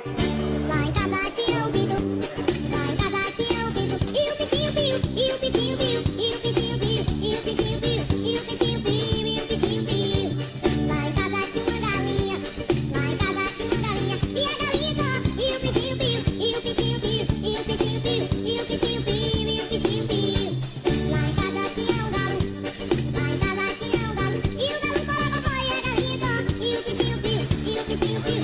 Lá em casa tinha um pinto, lá em casa tinha um pinto, e o pitinho piu, e o pitinho piu, e o pitinho piu, e o pitinho piu, e o pitinho piu, e o pitinho piu. Lá em casa tinha uma galinha, lá em casa tinha uma galinha, e a galinha só, e o pitinho piu, e o pitinho piu, e o pitinho piu, e o pitinho piu, e o pitinho piu. Lá em casa tinha um galo, lá em casa tinha um galo, e o galo corava foi a galinha só, e o pitinho piu, e o pitinho piu.